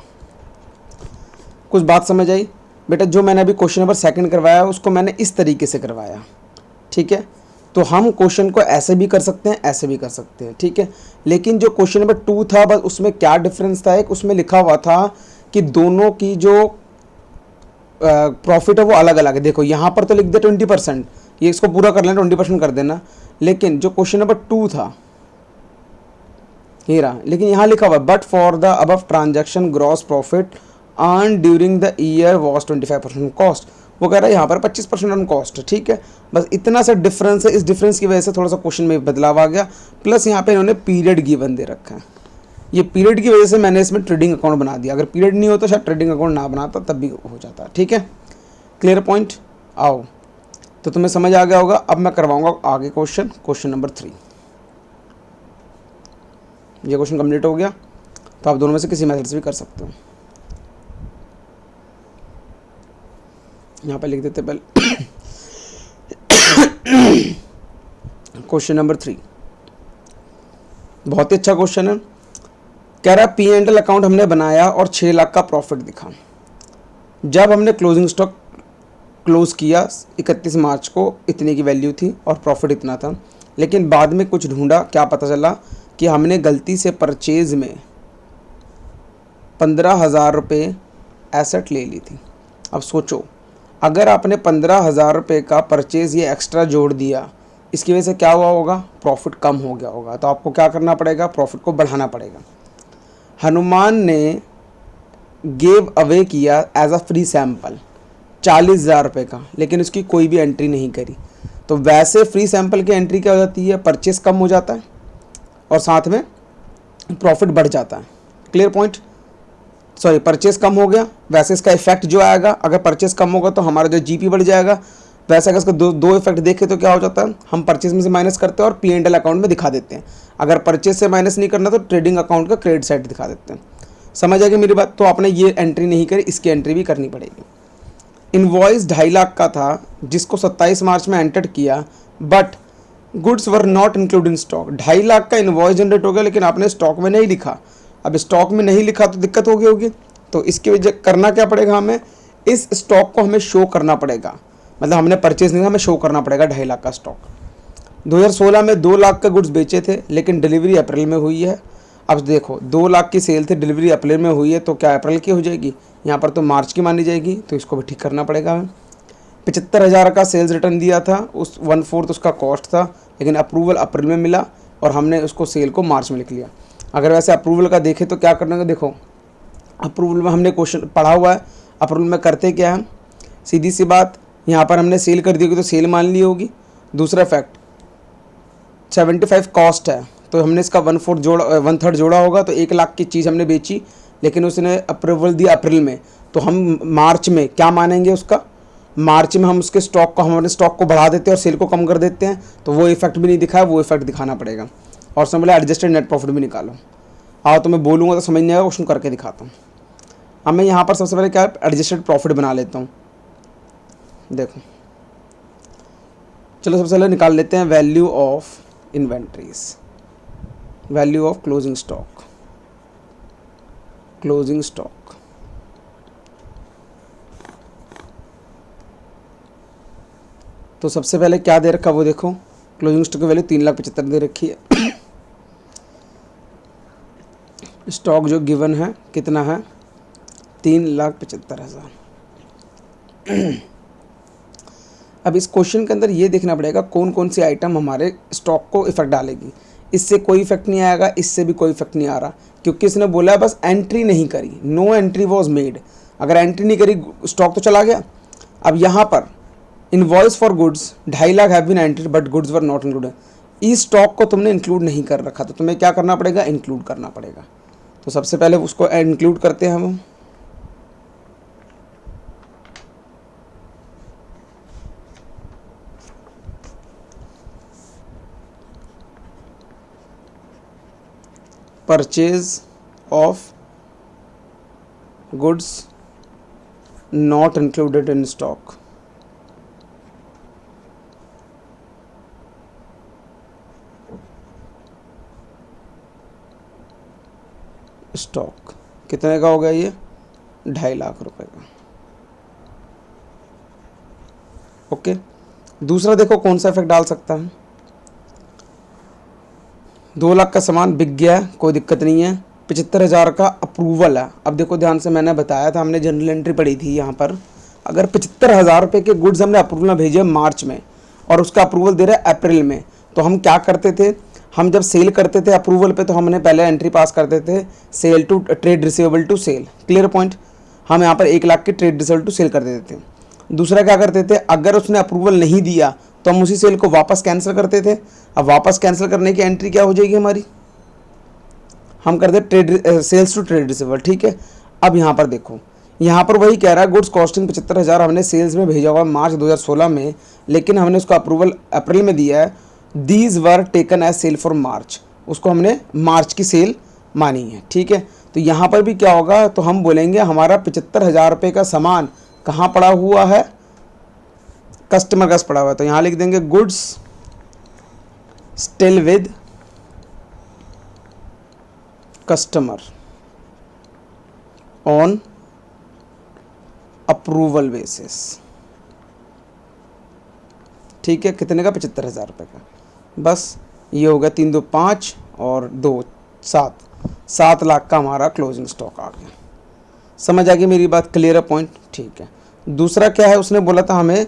कुछ बात समझ आई बेटा? जो मैंने अभी क्वेश्चन नंबर सेकंड करवाया उसको मैंने इस तरीके से करवाया, ठीक है। तो हम क्वेश्चन को ऐसे भी कर सकते हैं, ऐसे भी कर सकते हैं, ठीक है। लेकिन जो क्वेश्चन नंबर 2 था, बस उसमें क्या डिफरेंस था, एक उसमें लिखा हुआ था कि दोनों की जो प्रॉफिट है वो अलग अलग है। देखो यहाँ पर तो लिख दे 20%, ये इसको पूरा कर लेना, 20% कर देना। लेकिन जो क्वेश्चन नंबर 2 था ये रहा, लेकिन यहाँ लिखा हुआ but for the above transaction gross profit earn during the year was 25% cost. वो कह रहा है यहाँ पर 25% ऑन कॉस्ट, ठीक है। बस इतना सा डिफरेंस है, इस डिफरेंस की वजह से थोड़ा सा क्वेश्चन में बदलाव आ गया। प्लस यहाँ पे इन्होंने पीरियड गिवन दे रखा है, ये पीरियड की वजह से मैंने इसमें ट्रेडिंग अकाउंट बना दिया। अगर पीरियड नहीं होता शायद ट्रेडिंग अकाउंट ना बनाता, तब भी हो जाता, ठीक है। Clear point? आओ, तो तुम्हें समझ आ गया होगा। अब मैं करवाऊंगा आगे क्वेश्चन नंबर 3। ये क्वेश्चन कंप्लीट हो गया, तो आप दोनों में से किसी मेथड से भी कर सकते हो। यहाँ पे लिख देते पहले क्वेश्चन नंबर 3, बहुत ही अच्छा क्वेश्चन है। कह रहा है P&L अकाउंट हमने बनाया और 6 लाख का प्रॉफिट दिखा। जब हमने क्लोजिंग स्टॉक क्लोज किया 31 मार्च को, इतने की वैल्यू थी और प्रॉफिट इतना था। लेकिन बाद में कुछ ढूंढा, क्या पता चला कि हमने गलती से परचेज में 15,000 रुपये एसेट ले ली थी। अब सोचो, अगर आपने 15,000 रुपये का परचेज ये एक्स्ट्रा जोड़ दिया, इसकी वजह से क्या हुआ होगा? प्रॉफिट कम हो गया होगा। तो आपको क्या करना पड़ेगा? प्रॉफिट को बढ़ाना पड़ेगा। हनुमान ने गेव अवे किया एज अ फ्री सैंपल 40,000 रुपये का, लेकिन उसकी कोई भी एंट्री नहीं करी। तो वैसे फ्री सैंपल की एंट्री क्या हो जाती है? परचेस कम हो जाता है और साथ में प्रॉफिट बढ़ जाता है। Clear point? सॉरी, परचेस कम हो गया, वैसे इसका इफेक्ट जो आएगा, अगर परचेस कम होगा तो हमारा जो जीपी बढ़ जाएगा। वैसे अगर इसका दो इफेक्ट देखें तो क्या हो जाता है? हम परचेस में से माइनस करते हैं और P&L अकाउंट में दिखा देते हैं। अगर परचेस से माइनस नहीं करना तो ट्रेडिंग अकाउंट का क्रेडिट साइड दिखा देते हैं। समझ आएगी मेरी बात? तो आपने ये एंट्री नहीं करी, इसकी एंट्री भी करनी पड़ेगी। इनवॉइस 2.5 लाख का था जिसको 27 मार्च में एंटर किया, but goods were not include in stock. 2.5 lakh का इनवॉइस जनरेट हो गया, लेकिन आपने स्टॉक में नहीं लिखा। अब स्टॉक में नहीं लिखा तो दिक्कत हो गई होगी। तो इसकी वजह करना क्या पड़ेगा? हमें इस स्टॉक को हमें शो करना पड़ेगा। मतलब हमने परचेज नहीं, हमें शो करना पड़ेगा 2.5 लाख का स्टॉक। 2016 में 2 लाख का गुड्स बेचे थे, लेकिन डिलीवरी अप्रैल में हुई है। अब देखो 2 लाख की सेल थी, डिलीवरी अप्रैल में हुई है, तो क्या अप्रैल की हो जाएगी? यहाँ पर तो मार्च की मानी जाएगी, तो इसको भी ठीक करना पड़ेगा हमें। 75,000 का सेल्स रिटर्न दिया था, उस 1/4 उसका कॉस्ट था, लेकिन अप्रूवल अप्रैल में मिला और हमने उसको सेल को मार्च में लिख लिया। अगर वैसे अप्रूवल का देखें तो क्या करना है? देखो अप्रूवल में हमने क्वेश्चन पढ़ा हुआ है, अप्रूवल में करते क्या है? सीधी सी बात, यहाँ पर हमने सेल कर दी होगी तो सेल मान ली होगी। दूसरा फैक्ट 75 कॉस्ट है, तो हमने इसका 1/3 जोड़ा होगा, तो 1 लाख की चीज़ हमने बेची, लेकिन उसने अप्रूवल दिया अप्रैल में, तो हम मार्च में क्या मानेंगे उसका? मार्च में हम उसके स्टॉक को, हमारे स्टॉक को बढ़ा देते हैं और सेल को कम कर देते हैं, तो वो इफेक्ट भी नहीं दिखा है, वो इफेक्ट दिखाना पड़ेगा। और समझ लो एडजस्टेड नेट प्रॉफिट भी निकालो। आओ तो मैं बोलूँगा तो समझ नहीं आएगा, क्वेश्चन करके दिखाता हूँ। अब मैं यहाँ पर सबसे पहले क्या एडजस्टेड प्रॉफिट बना लेता हूँ। देखो चलो सबसे पहले निकाल लेते हैं value of inventories, value of closing stock, closing stock. तो सबसे पहले क्या दे रखा वो देखो, क्लोजिंग स्टॉक की वैल्यू 3,75,000 दे रखी है। स्टॉक जो गिवन है कितना है? 3,75,000। अब इस क्वेश्चन के अंदर ये देखना पड़ेगा कौन कौन सी आइटम हमारे स्टॉक को इफेक्ट डालेगी। इससे कोई इफेक्ट नहीं आएगा, इससे भी कोई इफेक्ट नहीं आ रहा, क्योंकि इसने बोला है बस एंट्री नहीं करी, नो एंट्री वॉज मेड। अगर एंट्री नहीं करी स्टॉक तो चला गया। अब यहाँ पर invoice for goods 2.5 lakh have been entried but goods were not included. इस स्टॉक को तुमने इंक्लूड नहीं कर रखा, तो तुम्हें क्या करना पड़ेगा? इंक्लूड करना पड़ेगा। तो सबसे पहले उसको इंक्लूड करते हैं हम। Purchase of goods not included in stock, stock कितने का हो गया ये 2.5 लाख रुपए का। ओके, दूसरा देखो कौन सा इफेक्ट डाल सकता है। 2 लाख का सामान बिक गया है, कोई दिक्कत नहीं है, 75,000 का अप्रूवल है। अब देखो ध्यान से, मैंने बताया था, हमने जनरल एंट्री पढ़ी थी यहाँ पर, अगर 75,000 रुपये के गुड्स हमने अप्रूवल में भेजे मार्च में और उसका अप्रूवल दे रहा है अप्रैल में, तो हम क्या करते थे, हम जब सेल करते थे अप्रूवल पे तो हमने पहले एंट्री पास करते थे sale to trade receivable to sale. Clear point, हम यहाँ पर 1 लाख की ट्रेड रिसीवेबल टू सेल कर देते थे। दूसरा क्या करते थे, अगर उसने अप्रूवल नहीं दिया तो हम उसी सेल को वापस कैंसिल करते थे। अब वापस कैंसिल करने की एंट्री क्या हो जाएगी हमारी, हम करते trade sales to trade receivable. ठीक है, अब यहाँ पर देखो, यहाँ पर वही कह रहा है गुड्स कॉस्टिंग 75,000 हमने सेल्स में भेजा हुआ मार्च 2016 में, लेकिन हमने उसका अप्रूवल अप्रैल में दिया है। These were taken as sale for March, उसको हमने मार्च की सेल मानी है। ठीक है, तो यहाँ पर भी क्या होगा, तो हम बोलेंगे हमारा 75,000 रुपये का सामान कहाँ पड़ा हुआ है, कस्टमर का पड़ा हुआ है। तो यहाँ लिख देंगे goods still with customer on approval basis. ठीक है, कितने का 75,000 रुपये का। बस ये हो गया 3 2 5 और 2 7, 7 लाख का हमारा क्लोजिंग स्टॉक आ गया। समझ आ गई मेरी बात, क्लियर है पॉइंट। ठीक है, दूसरा क्या है, उसने बोला था हमें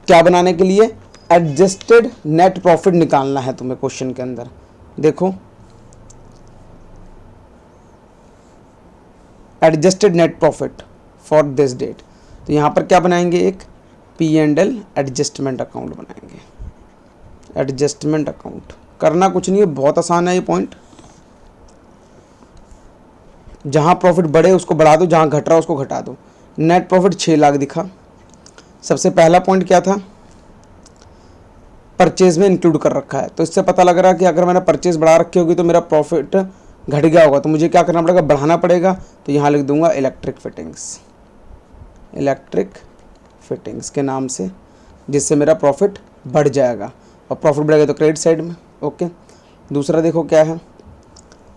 क्या बनाने के लिए, एडजस्टेड नेट प्रॉफिट निकालना है तुम्हें क्वेश्चन के अंदर। देखो adjusted net profit for this date, तो यहाँ पर क्या बनाएंगे, एक P&L एडजस्टमेंट अकाउंट बनाएंगे। एडजस्टमेंट अकाउंट करना कुछ नहीं है, बहुत आसान है ये पॉइंट। जहाँ प्रॉफिट बढ़े उसको बढ़ा दो, जहाँ घट रहा उसको घटा दो। नेट प्रॉफिट 6 लाख दिखा। सबसे पहला पॉइंट क्या था, परचेज में इंक्लूड कर रखा है, तो इससे पता लग रहा है कि अगर मैंने परचेज बढ़ा रखी होगी तो मेरा प्रॉफिट घट गया होगा, तो मुझे क्या करना पड़ेगा, बढ़ाना पड़ेगा। तो यहाँ लिख दूंगा इलेक्ट्रिक फिटिंग्स, इलेक्ट्रिक फिटिंग्स के नाम से, जिससे मेरा प्रॉफिट बढ़ जाएगा, और प्रॉफिट बढ़ेगा तो क्रेडिट साइड में। ओके, दूसरा देखो क्या है,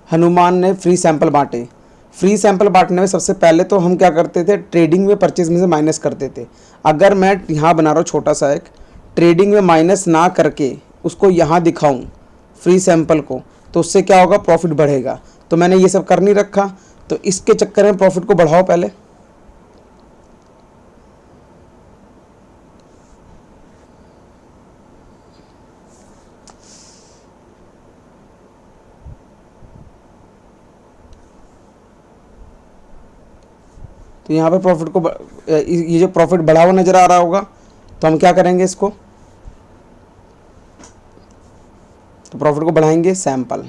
हनुमान ने फ्री सैंपल बांटे। फ्री सैंपल बांटने में सबसे पहले तो हम क्या करते थे, ट्रेडिंग में परचेज में से माइनस करते थे। अगर मैं यहाँ बना रहा हूँ छोटा सा एक, ट्रेडिंग में माइनस ना करके उसको यहाँ दिखाऊं फ्री सैंपल को, तो उससे क्या होगा, प्रॉफिट बढ़ेगा। तो मैंने ये सब कर नहीं रखा, तो इसके चक्कर में प्रॉफिट को बढ़ाओ पहले। तो यहाँ पर प्रॉफिट को ये जो प्रॉफिट बढ़ा हुआ नजर आ रहा होगा, तो हम क्या करेंगे इसको, तो प्रॉफिट को बढ़ाएंगे सैंपल,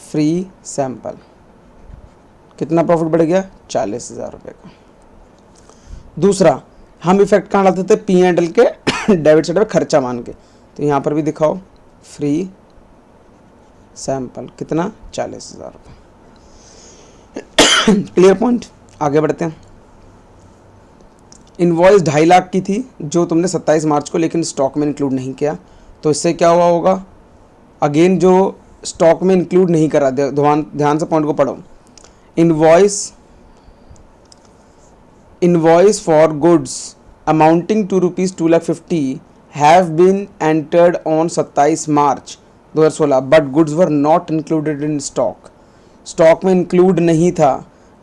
फ्री सैंपल। कितना प्रॉफिट बढ़ गया, 40,000 रुपये का। दूसरा हम इफेक्ट कहाँ डालते थे, P&L के डेबिट साइड पे खर्चा मान के, तो यहाँ पर भी दिखाओ फ्री सैंपल कितना, 40,000 रुपये। क्लियर पॉइंट, आगे बढ़ते हैं। इनवॉइस 2.5 लाख की थी जो तुमने 27 मार्च को, लेकिन स्टॉक में इंक्लूड नहीं किया, तो इससे क्या हुआ होगा, अगेन जो स्टॉक में इंक्लूड नहीं करा, ध्यान से पॉइंट को पढ़ो। Invoice for goods amounting to ₹250,000 have been entered on 27 March 2016 but goods were not included in stock. Stock में इंक्लूड नहीं था।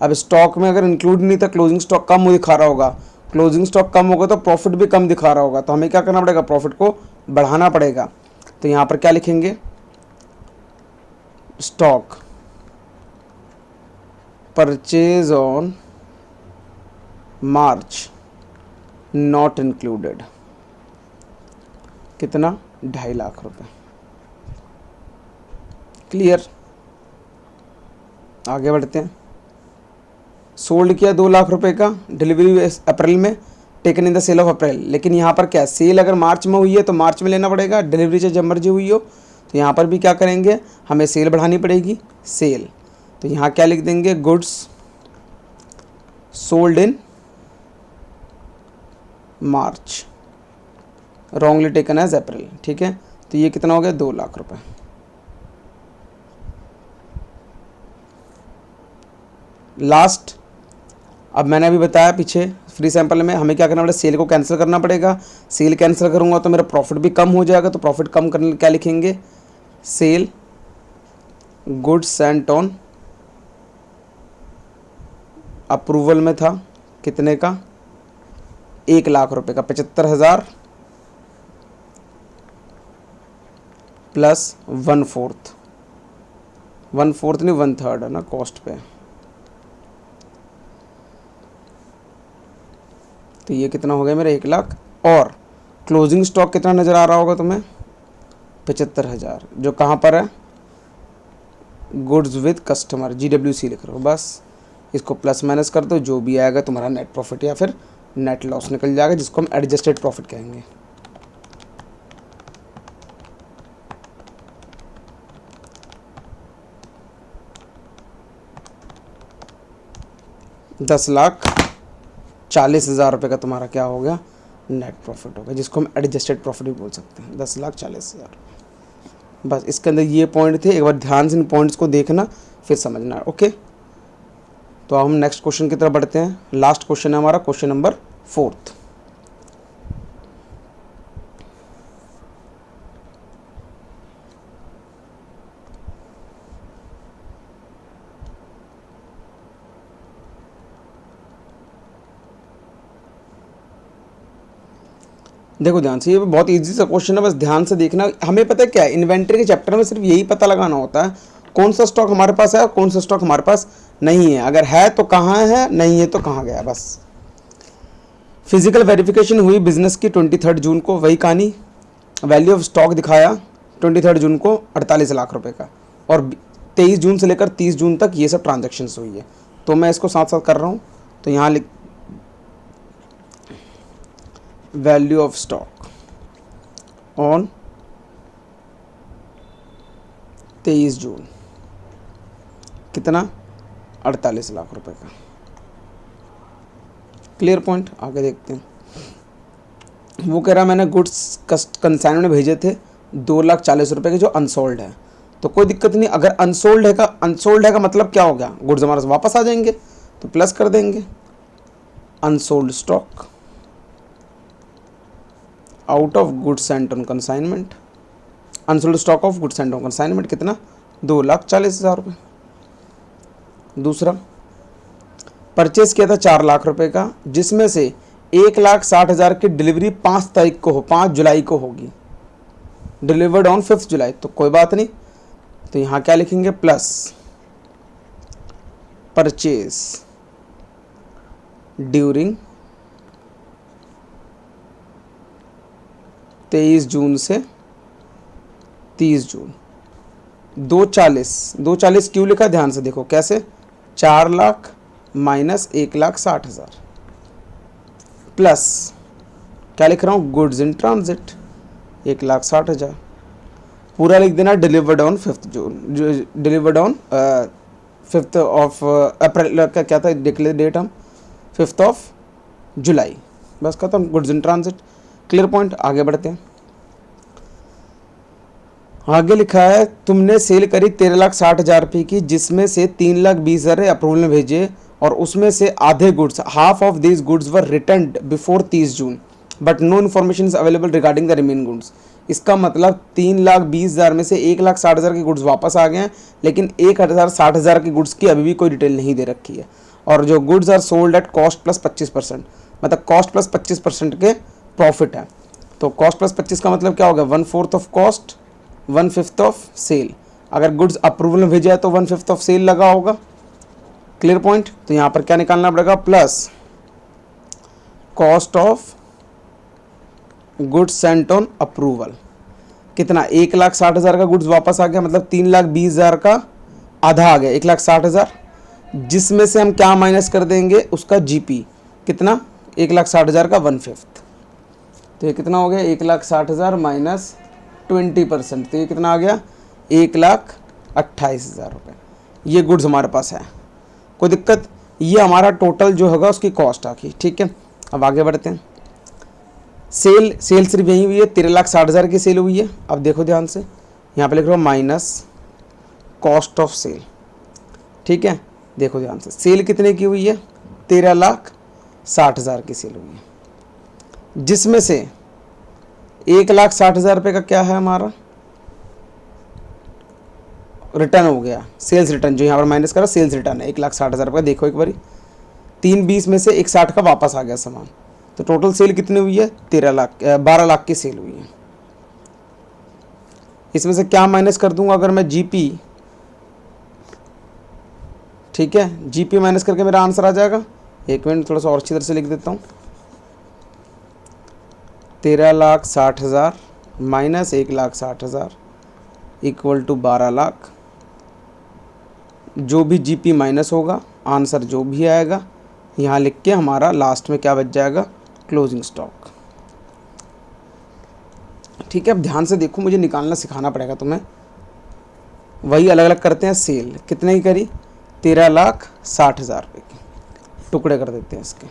अब स्टॉक में अगर इंक्लूड नहीं था, क्लोजिंग स्टॉक कम दिखा रहा होगा, क्लोजिंग स्टॉक कम होगा तो प्रॉफिट भी कम दिखा रहा होगा, तो हमें क्या करना पड़ेगा, प्रॉफिट को बढ़ाना पड़ेगा। तो यहाँ पर क्या लिखेंगे, stock purchase on March not included, कितना, 2.5 लाख रुपए। क्लियर, आगे बढ़ते हैं। सोल्ड किया 2 लाख रुपए का, डिलीवरी अप्रैल में, taken in the sale of April. लेकिन यहाँ पर क्या, सेल अगर मार्च में हुई है तो मार्च में लेना पड़ेगा, डिलीवरी चाहे जब मर्जी हुई हो। तो यहाँ पर भी क्या करेंगे, हमें सेल बढ़ानी पड़ेगी, सेल। तो यहाँ क्या लिख देंगे, goods sold in March wrongly taken as April. ठीक है, तो ये कितना हो गया, 2 लाख रुपए। लास्ट, अब मैंने अभी बताया पीछे फ्री सैंपल में हमें क्या करना पड़ेगा, सेल को कैंसिल करना पड़ेगा। सेल कैंसिल करूँगा तो मेरा प्रॉफिट भी कम हो जाएगा, तो प्रॉफिट कम करने क्या लिखेंगे, sell goods Saint on approval में था कितने का, 1,00,000 रुपये का, 75,000 प्लस 1/4, 1/4 नहीं 1/3 है ना कॉस्ट पे। तो ये कितना हो गया मेरा 1,00,000, और क्लोजिंग स्टॉक कितना नज़र आ रहा होगा तुम्हें, 75,000, जो कहाँ पर है, गुड्स विद कस्टमर, GWC लिख रहे हो। बस इसको प्लस माइनस कर दो, जो भी आएगा तुम्हारा नेट प्रॉफिट या फिर नेट लॉस निकल जाएगा, जिसको हम एडजस्टेड प्रॉफिट कहेंगे। $10,40,000 रुपये का तुम्हारा क्या हो गया, नेट प्रॉफिट हो गया, जिसको हम एडजस्टेड प्रॉफिट भी बोल सकते हैं, 10,40,000। बस इसके अंदर ये पॉइंट थे, एक बार ध्यान से इन पॉइंट्स को देखना फिर समझना। ओके, तो हम नेक्स्ट क्वेश्चन की तरफ बढ़ते हैं। लास्ट क्वेश्चन है हमारा क्वेश्चन नंबर 4। देखो ध्यान से, ये बहुत इजी सा क्वेश्चन है, बस ध्यान से देखना। हमें पता है क्या है, इन्वेंट्री के चैप्टर में सिर्फ यही पता लगाना होता है कौन सा स्टॉक हमारे पास है और कौन सा स्टॉक हमारे पास नहीं है। अगर है तो कहाँ है, नहीं है तो कहाँ गया। बस फिजिकल वेरिफिकेशन हुई बिजनेस की 23 जून को, वही कहानी। वैल्यू ऑफ स्टॉक दिखाया 23 जून को 48 लाख रुपए का, और 23 जून से लेकर 30 जून तक ये सब ट्रांजेक्शन्स हुई है। तो मैं इसको साथ साथ कर रहा हूँ, तो यहाँ लिख वैल्यू ऑफ स्टॉक ऑन 23 जून कितना, 48 लाख रुपए का। क्लियर पॉइंट, आगे देखते हैं। वो कह रहा मैंने गुड्स कंसाइनमेंट में भेजे थे 2,40,000 रुपए के, जो अनसोल्ड है। तो कोई दिक्कत नहीं, अगर अनसोल्ड है का मतलब क्या हो गया, गुड्स हमारे पास वापस आ जाएंगे, तो प्लस कर देंगे unsold stock out of goods Saint on consignment, unsold stock of goods Saint on consignment कितना, 2,40,000 रुपये। दूसरा, परचेज किया था 4 लाख रुपए का, जिसमें से 1,60,000 की डिलीवरी 5 तारीख को 5 जुलाई को होगी, डिलीवर्ड ऑन 5 जुलाई। तो कोई बात नहीं, तो यहाँ क्या लिखेंगे, प्लस परचेज ड्यूरिंग 23 जून से 30 जून। 240 क्यों लिखा, ध्यान से देखो कैसे, 4 लाख माइनस 1,60,000 प्लस क्या लिख रहा हूँ, गुड्स इन ट्रांजिट 1,60,000, पूरा लिख देना delivered on 5 June, delivered on 5 of April, क्या था डिक्लेयर डेट हम 5 ऑफ जुलाई। बस खत्म, goods in transit. Clear point, आगे बढ़ते हैं। आगे लिखा है तुमने सेल करी 13,60,000 रुपये की, जिसमें से 3,20,000 अप्रूवल में भेजे, और उसमें से आधे goods, half of these goods were returned before 30 June, but no information is available regarding the remain goods. इसका मतलब 3,20,000 में से 1,60,000 की गुड्स वापस आ गए हैं, लेकिन 1,60,000 की गुड्स की अभी भी कोई डिटेल नहीं दे रखी है। और जो goods are sold at cost plus 25%, मतलब कॉस्ट प्लस 25% के प्रॉफिट है। तो कॉस्ट प्लस 25 का मतलब क्या होगा, 1/4 ऑफ कॉस्ट 1/5 ऑफ सेल। अगर गुड्स अप्रूवल में भेजा है तो 1/5 ऑफ सेल लगा होगा। क्लियर पॉइंट, तो यहाँ पर क्या निकालना पड़ेगा, plus cost of goods Saint on approval कितना, 1,60,000 का गुड्स वापस आ गया, मतलब 3,20,000 का आधा आ गया 1,60,000, जिसमें से हम क्या माइनस कर देंगे, उसका जीपी कितना, 1,60,000 का 1/5। तो ये कितना हो गया, 1,60,000 माइनस 20%, तो ये कितना आ गया, 1,28,000 रुपये। ये गुड्स हमारे पास है, कोई दिक्कत, ये हमारा टोटल जो होगा उसकी कॉस्ट आ गई। ठीक है, अब आगे बढ़ते हैं। सेल सिर्फ यही हुई है, 13,60,000 की सेल हुई है। अब देखो ध्यान से, यहाँ पे लिख रहा हूँ माइनस कॉस्ट ऑफ सेल। ठीक है, देखो ध्यान से, सेल कितने की हुई है? 13,60,000 की सेल हुई है, जिसमें से 1,60,000 रुपये का क्या है हमारा रिटर्न हो गया, सेल्स रिटर्न, जो यहाँ पर माइनस करा सेल्स रिटर्न है 1,60,000 रुपये। देखो एक बारी 320 में से 160 का वापस आ गया सामान, तो टोटल सेल कितनी हुई है? 12 लाख की सेल हुई है। इसमें से क्या माइनस कर दूंगा अगर मैं? जीपी, ठीक है, जीपी माइनस करके मेरा आंसर आ जाएगा। एक मिनट थोड़ा सा और अच्छी तरह से लिख देता हूँ। 13,60,000 माइनस 1,60,000 इक्वल टू 12 लाख। जो भी जीपी माइनस होगा, आंसर जो भी आएगा यहाँ लिख के हमारा लास्ट में क्या बच जाएगा? Closing stock. ठीक है, अब ध्यान से देखो, मुझे निकालना सिखाना पड़ेगा तुम्हें। वही अलग अलग करते हैं। सेल कितने की करी? 13,60,000 रुपये की। टुकड़े कर देते हैं इसके।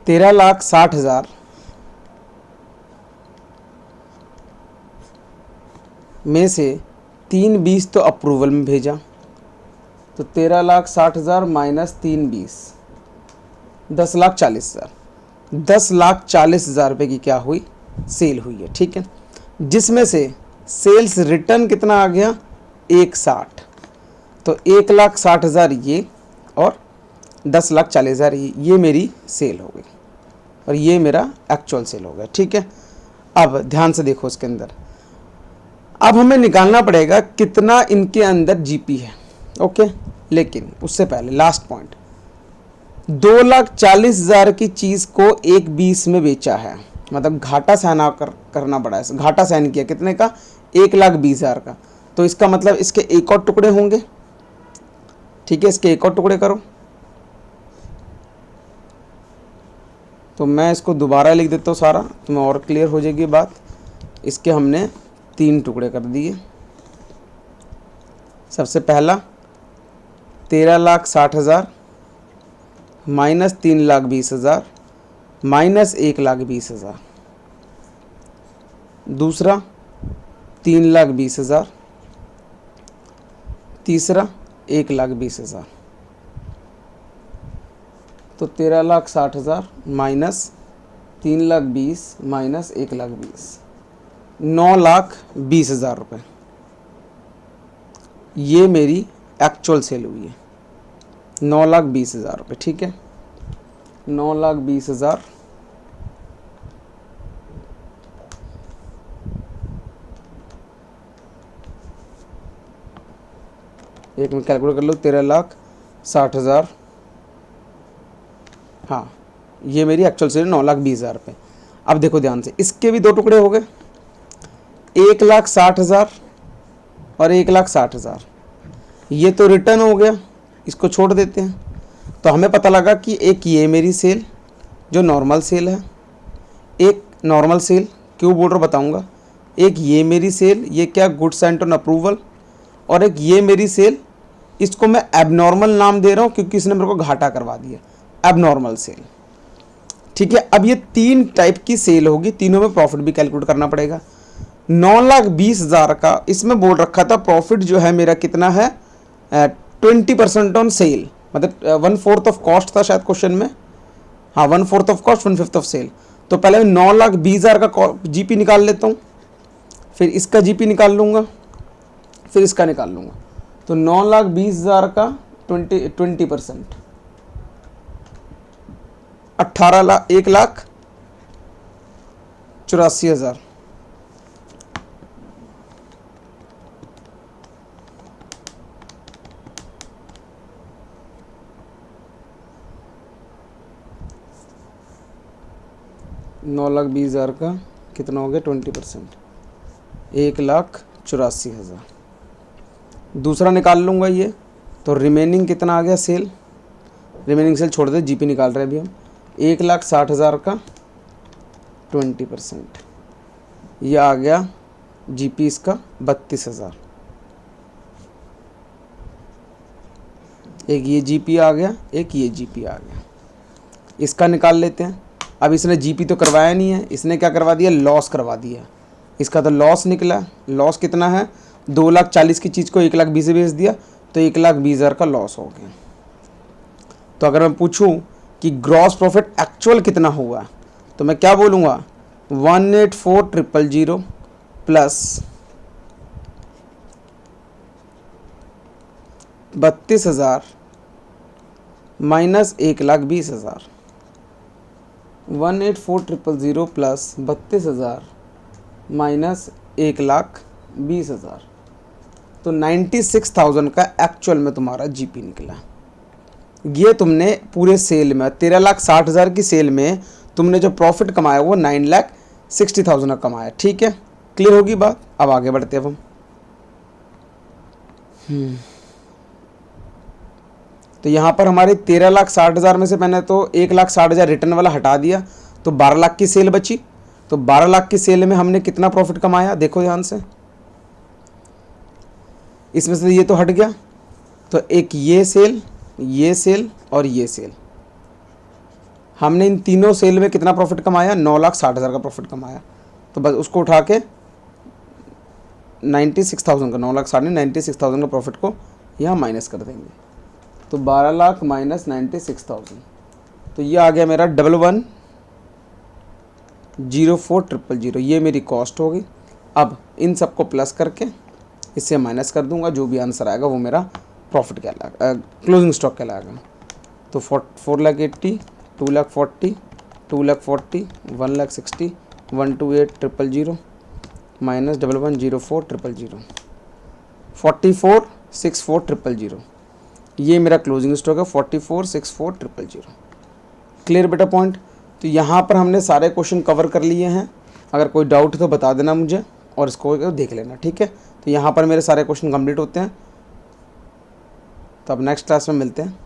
13,60,000 में से 320 तो अप्रूवल में भेजा, तो 13,60,000 माइनस 320 10,40,000। 10,40,000 रुपये की क्या हुई? सेल हुई है। ठीक है, जिसमें से सेल्स रिटर्न कितना आ गया? 160। तो 1,60,000 ये और 10,40,000 ये मेरी सेल हो गई और ये मेरा एक्चुअल सेल हो गया। ठीक है, अब ध्यान से देखो इसके अंदर, अब हमें निकालना पड़ेगा कितना इनके अंदर जीपी है। ओके, लेकिन उससे पहले लास्ट पॉइंट, 2,40,000 की चीज़ को 1,20 में बेचा है, मतलब घाटा सहना करना पड़ा है। घाटा सहन किया कितने का? 1,20,000 का। तो इसका मतलब इसके एक और टुकड़े होंगे। ठीक है, इसके एक और टुकड़े करो। तो मैं इसको दोबारा लिख देता हूँ सारा, तुम्हें और क्लियर हो जाएगी बात। इसके हमने 3 टुकड़े कर दिए। सबसे पहला 13,60,000 माइनस 3,20,000 माइनस 1,20,000। दूसरा 3,20,000। तीसरा 1,20,000। तो 13,60,000 माइनस 3,20,000 माइनस 1,20,000, 9,20,000 रुपये। ये मेरी एक्चुअल सेल हुई है, 9,20,000 रुपये। ठीक है, 9,20,000 एक में कैलकुलेट कर लो। 13,60,000, हाँ ये मेरी एक्चुअल सेल 9,20,000 रुपये। अब देखो ध्यान से, इसके भी 2 टुकड़े हो गए, 1,60,000 और 1,60,000। ये तो रिटर्न हो गया, इसको छोड़ देते हैं। तो हमें पता लगा कि एक ये मेरी सेल जो नॉर्मल सेल है, एक नॉर्मल सेल क्यों बोल रहा बताऊँगा, एक ये मेरी सेल, ये क्या गुड्स एंड ऑन अप्रूवल, और एक ये मेरी सेल, इसको मैं एबनॉर्मल नाम दे रहा हूँ क्योंकि इसने मेरे को घाटा करवा दिया, एबनॉर्मल सेल। ठीक है, अब ये 3 टाइप की सेल होगी, तीनों में प्रॉफिट भी कैलकुलेट करना पड़ेगा। 9,20,000 का इसमें बोल रखा था प्रॉफिट जो है मेरा कितना है? 20% ऑन सेल, मतलब 1/4 ऑफ कॉस्ट था शायद क्वेश्चन में। हाँ, 1/4 ऑफ कॉस्ट 1/5 ऑफ सेल। तो पहले 9,20,000 का जीपी निकाल लेता हूँ, फिर इसका जीपी निकाल लूँगा, फिर इसका निकाल लूँगा। तो 9,20,000 का 20% 1,84,000। नौ लाख 20,000 का कितना हो गया? 20%, 1,84,000। दूसरा निकाल लूँगा ये, तो रिमेनिंग कितना आ गया? सेल, रिमेनिंग सेल छोड़ दे, जीपी निकाल रहे हैं अभी हम। 1,60,000 का 20%, ये आ गया जीपी इसका 32,000। एक ये जीपी आ गया, एक ये जीपी आ गया। इसका निकाल लेते हैं। अब इसने जीपी तो करवाया नहीं है, इसने क्या करवा दिया? लॉस करवा दिया। इसका तो लॉस निकला। लॉस कितना है? 2,40,000 की चीज़ को 1,20,000 बेच दिया, तो 1,20,000 का लॉस हो गया। तो अगर मैं पूछूं कि ग्रॉस प्रॉफिट एक्चुअल कितना हुआ तो मैं क्या बोलूँगा, 184,000 प्लस 32,000 माइनस 1,20,000। 184,000 प्लस 32,000 माइनस 1,20,000, तो 96,000 का एक्चुअल में तुम्हारा जीपी निकला। ये तुमने पूरे सेल में 13,60,000 की सेल में तुमने जो प्रॉफिट कमाया वो 9,60,000 का कमाया। ठीक है, क्लियर होगी बात। अब आगे बढ़ते हैं हम। तो यहाँ पर हमारे 13,60,000 में से मैंने तो 1,60,000 रिटर्न वाला हटा दिया, तो 12 लाख की सेल बची। तो 12 लाख की सेल में हमने कितना प्रॉफिट कमाया, देखो ध्यान से। इसमें से ये तो हट गया, तो एक ये सेल और ये सेल, हमने इन तीनों सेल में कितना प्रॉफिट कमाया, 9,60,000 का प्रॉफिट कमाया। तो बस उसको उठा के 96,000 का, 9,60,000 96,000 का प्रॉफिट को यहाँ माइनस कर देंगे। तो 12 लाख माइनस 96,000, तो ये आ गया मेरा 11,04,000। ये मेरी कॉस्ट होगी। अब इन सबको प्लस करके इससे माइनस कर दूंगा, जो भी आंसर आएगा वो मेरा प्रॉफिट कहलाएगा, क्लोजिंग स्टॉक कहलाएगा। तो 4,80,000, 2,40,000, 2,40,000, 1,60,000, 128,000 माइनस 11,04,000, 44,64,000। ये मेरा क्लोजिंग स्टॉक है 44,64,000। क्लियर बेटा पॉइंट। तो यहाँ पर हमने सारे क्वेश्चन कवर कर लिए हैं। अगर कोई डाउट है तो बता देना मुझे और इसको देख लेना। ठीक है, तो यहाँ पर मेरे सारे क्वेश्चन कंप्लीट होते हैं। तो अब नेक्स्ट क्लास में मिलते हैं।